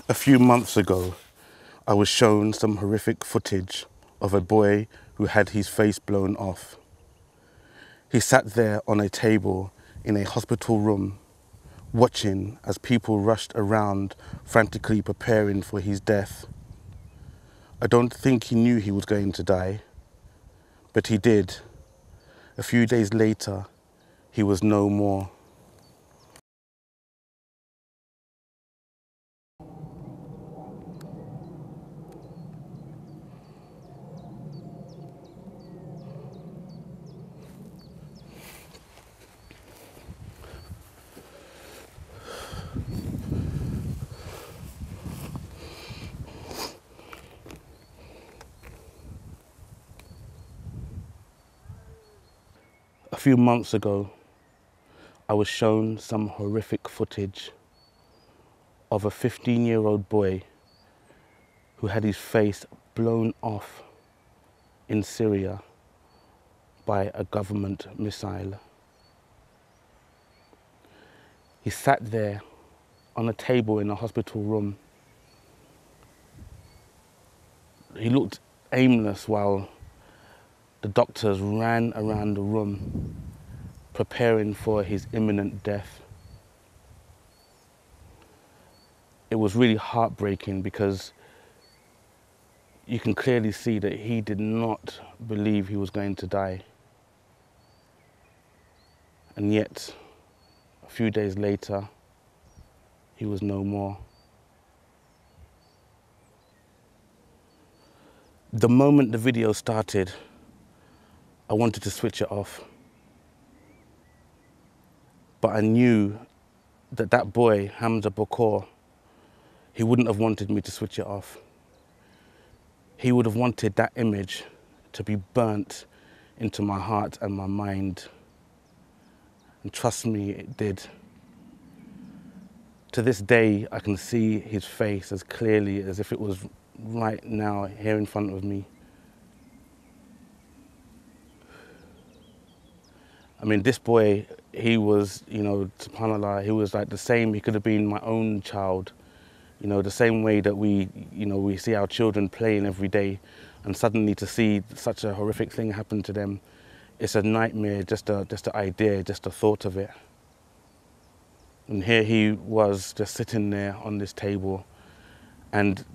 A few months ago, I was shown some horrific footage of a boy who had his face blown off. He sat there on a table in a hospital room, watching as people rushed around, frantically preparing for his death. I don't think he knew he was going to die, but he did. A few days later, he was no more. A few months ago, I was shown some horrific footage of a 15-year-old boy who had his face blown off in Syria by a government missile. He sat there on a table in a hospital room. He looked aimless while the doctors ran around the room preparing for his imminent death. It was really heartbreaking because you can clearly see that he did not believe he was going to die. And yet, a few days later, he was no more. The moment the video started, I wanted to switch it off. But I knew that that boy, Hamza Bokor, he wouldn't have wanted me to switch it off. He would have wanted that image to be burnt into my heart and my mind. And trust me, it did. To this day, I can see his face as clearly as if it was right now here in front of me. I mean, this boy, he was, subhanAllah, he was like the same, he could have been my own child. The same way that we see our children playing every day, and suddenly to see such a horrific thing happen to them, it's a nightmare, just an idea, just a thought of it. And here he was just sitting there on this table, and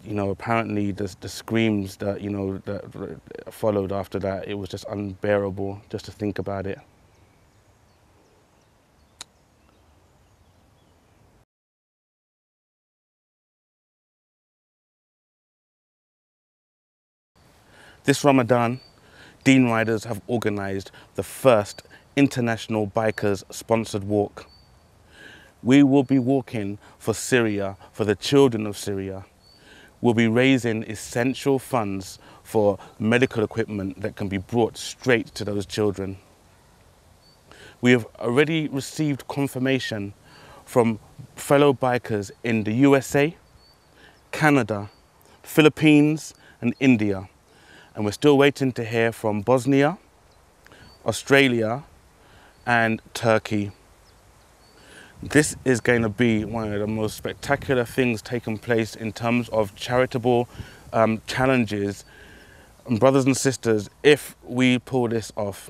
apparently the screams that that followed after that, it was just unbearable just to think about it. This Ramadan, Deen Riders have organised the first international bikers sponsored walk. We will be walking for Syria, for the children of Syria. We'll be raising essential funds for medical equipment that can be brought straight to those children. We have already received confirmation from fellow bikers in the USA, Canada, Philippines and India. And we're still waiting to hear from Bosnia, Australia and Turkey. This is going to be one of the most spectacular things taking place in terms of charitable challenges. And brothers and sisters, if we pull this off,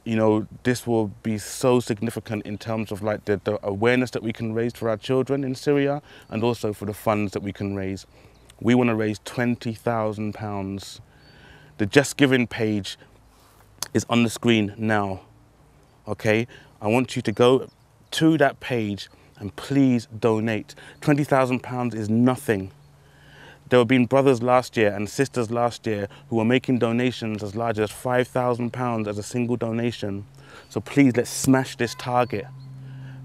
this will be so significant in terms of like the awareness that we can raise for our children in Syria, and also for the funds that we can raise. We want to raise £20,000. The Just Giving page is on the screen now, okay? I want you to go to that page and please donate. £20,000 is nothing. There have been brothers last year and sisters last year who were making donations as large as £5,000 as a single donation. So please, let's smash this target.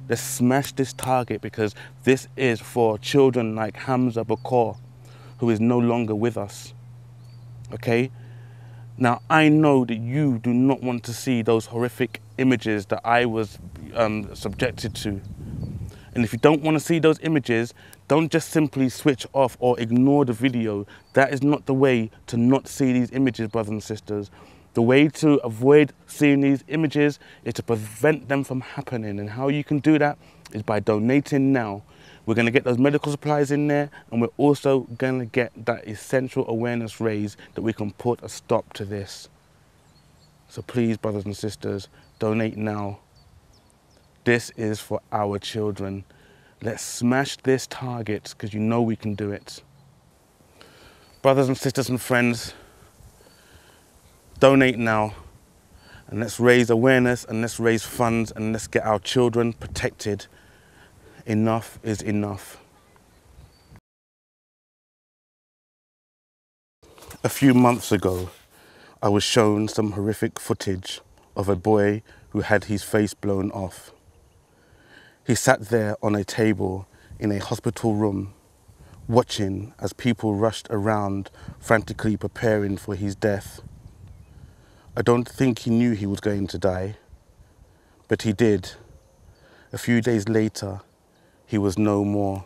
Let's smash this target, because this is for children like Hamza Bokor, who is no longer with us, okay? Now, I know that you do not want to see those horrific images that I was subjected to. And if you don't want to see those images, don't just simply switch off or ignore the video. That is not the way to not see these images, brothers and sisters. The way to avoid seeing these images is to prevent them from happening. And how you can do that is by donating now. We're going to get those medical supplies in there, and we're also going to get that essential awareness raised that we can put a stop to this. So please, brothers and sisters, donate now. This is for our children. Let's smash this target, because you know we can do it. Brothers and sisters and friends, donate now, and let's raise awareness, and let's raise funds, and let's get our children protected. Enough is enough. A few months ago, I was shown some horrific footage of a boy who had his face blown off. He sat there on a table in a hospital room, watching as people rushed around, frantically preparing for his death. I don't think he knew he was going to die, but he did. A few days later, he was no more.